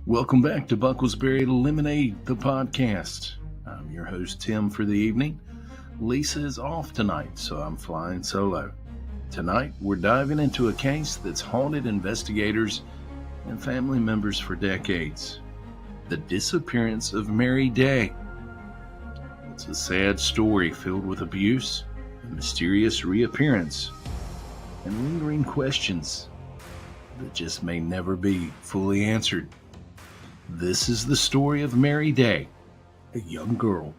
Welcome back to Bucklesberry Lemonade, the podcast. I'm your host, Tim, for the evening. Lisa is off tonight, so I'm flying solo. Tonight, we're diving into a case that's haunted investigators and family members for decades. The disappearance of Mary Day. It's a sad story filled with abuse, a mysterious reappearance, and lingering questions that just may never be fully answered. This is the story of Mary Day, a young girl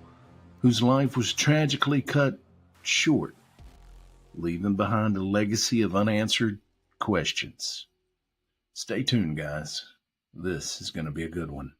whose life was tragically cut short, leaving behind a legacy of unanswered questions. Stay tuned, guys. This is going to be a good one.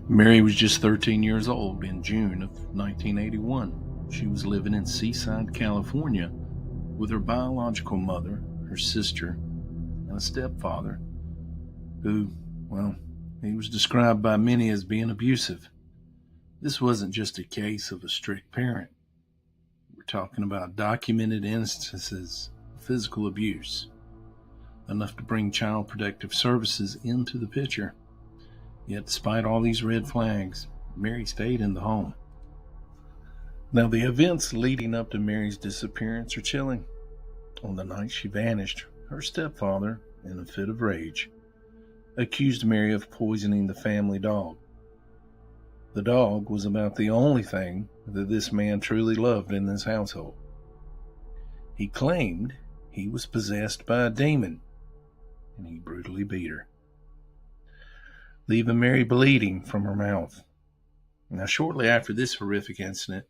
Mary was just 13 years old in June of 1981. She was living in Seaside, California with her biological mother, her sister, and a stepfather who, he was described by many as being abusive. This wasn't just a case of a strict parent. We're talking about documented instances of physical abuse, enough to bring Child Protective Services into the picture. Yet, despite all these red flags, Mary stayed in the home. Now, the events leading up to Mary's disappearance are chilling. On the night she vanished, her stepfather, in a fit of rage, accused Mary of poisoning the family dog. The dog was about the only thing that this man truly loved in this household. He claimed he was possessed by a demon, and he brutally beat her, leaving Mary bleeding from her mouth. Now, shortly after this horrific incident,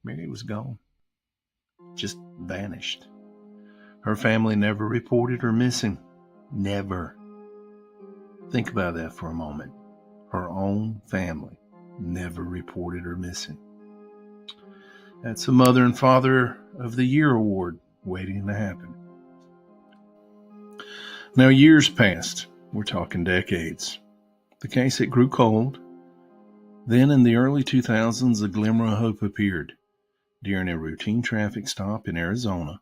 Mary was gone, just vanished. Her family never reported her missing. Never. Think about that for a moment. Her own family never reported her missing. That's a Mother and Father of the Year award waiting to happen. Now, years passed. We're talking decades. The case had grew cold. Then in the early 2000s, a glimmer of hope appeared. During a routine traffic stop in Arizona,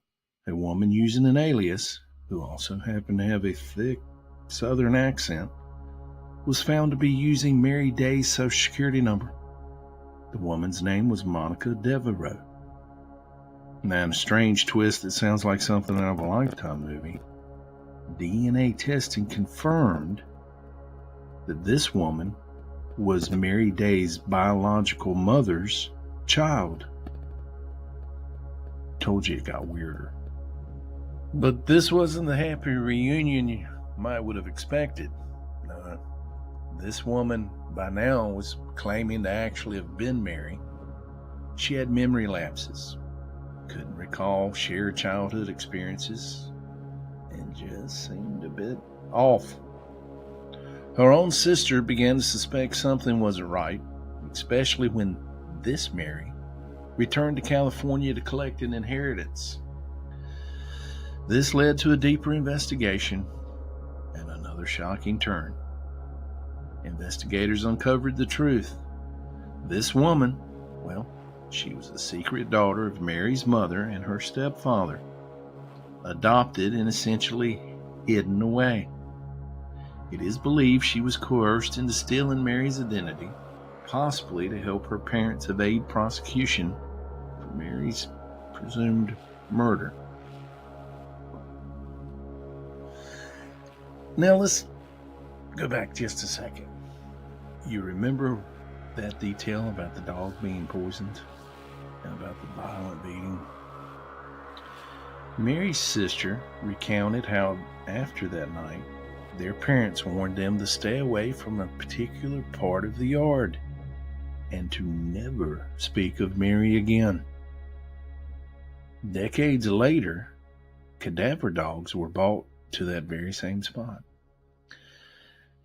a woman using an alias, who also happened to have a thick southern accent, was found to be using Mary Day's Social Security number. The woman's name was Monica Devereaux. Now, in a strange twist that sounds like something out of a Lifetime movie, DNA testing confirmed that this woman was Mary Day's biological mother's child. Told you it got weirder. But this wasn't the happy reunion you might would have expected. No, this woman by now was claiming to actually have been Mary. She had memory lapses, couldn't recall shared childhood experiences, and just seemed a bit off. Her own sister began to suspect something wasn't right, especially when this Mary returned to California to collect an inheritance. This led to a deeper investigation and another shocking turn. Investigators uncovered the truth. This woman, she was the secret daughter of Mary's mother and her stepfather, adopted and essentially hidden away. It is believed she was coerced into stealing Mary's identity, possibly to help her parents evade prosecution for Mary's presumed murder. Now let's go back just a second. You remember that detail about the dog being poisoned and about the violent beating? Mary's sister recounted how, after that night, their parents warned them to stay away from a particular part of the yard and to never speak of Mary again. Decades later, cadaver dogs were brought to that very same spot,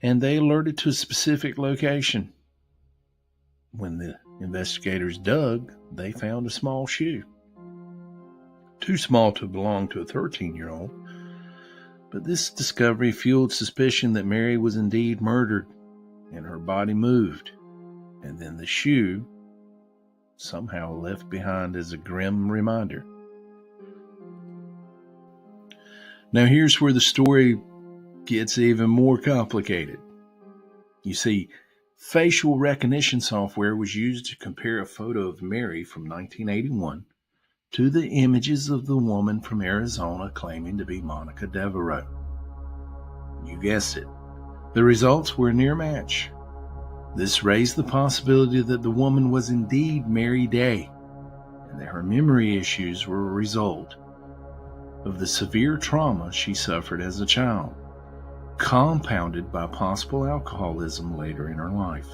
and they alerted to a specific location. When the investigators dug, they found a small shoe. Too small to belong to a 13-year-old, but this discovery fueled suspicion that Mary was indeed murdered and her body moved, and then the shoe somehow left behind as a grim reminder. Now here's where the story gets even more complicated. You see, facial recognition software was used to compare a photo of Mary from 1981 to the images of the woman from Arizona claiming to be Monica Devereaux. You guessed it. The results were a near match. This raised the possibility that the woman was indeed Mary Day, and that her memory issues were a result of the severe trauma she suffered as a child, compounded by possible alcoholism later in her life.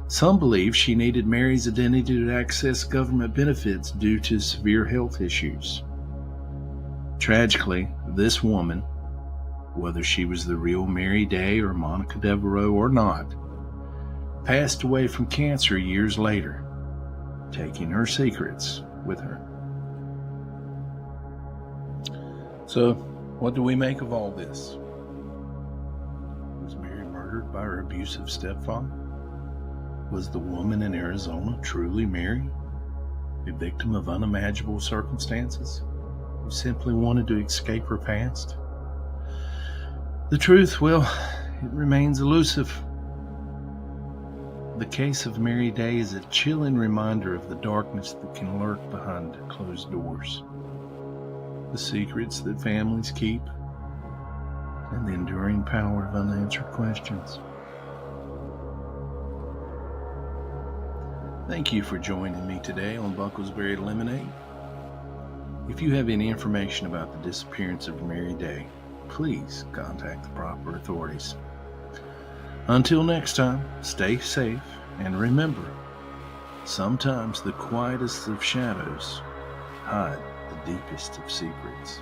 Some believe she needed Mary's identity to access government benefits due to severe health issues. Tragically, this woman, whether she was the real Mary Day or Monica Devereaux or not, passed away from cancer years later, taking her secrets with her. So, what do we make of all this? Was Mary murdered by her abusive stepfather? Was the woman in Arizona truly Mary, a victim of unimaginable circumstances, who simply wanted to escape her past? The truth, well, it remains elusive. The case of Mary Day is a chilling reminder of the darkness that can lurk behind closed doors, the secrets that families keep, and the enduring power of unanswered questions. Thank you for joining me today on Bucklesberry Lemonade. If you have any information about the disappearance of Mary Day, please contact the proper authorities. Until next time, stay safe, and remember, sometimes the quietest of shadows hide the deepest of secrets.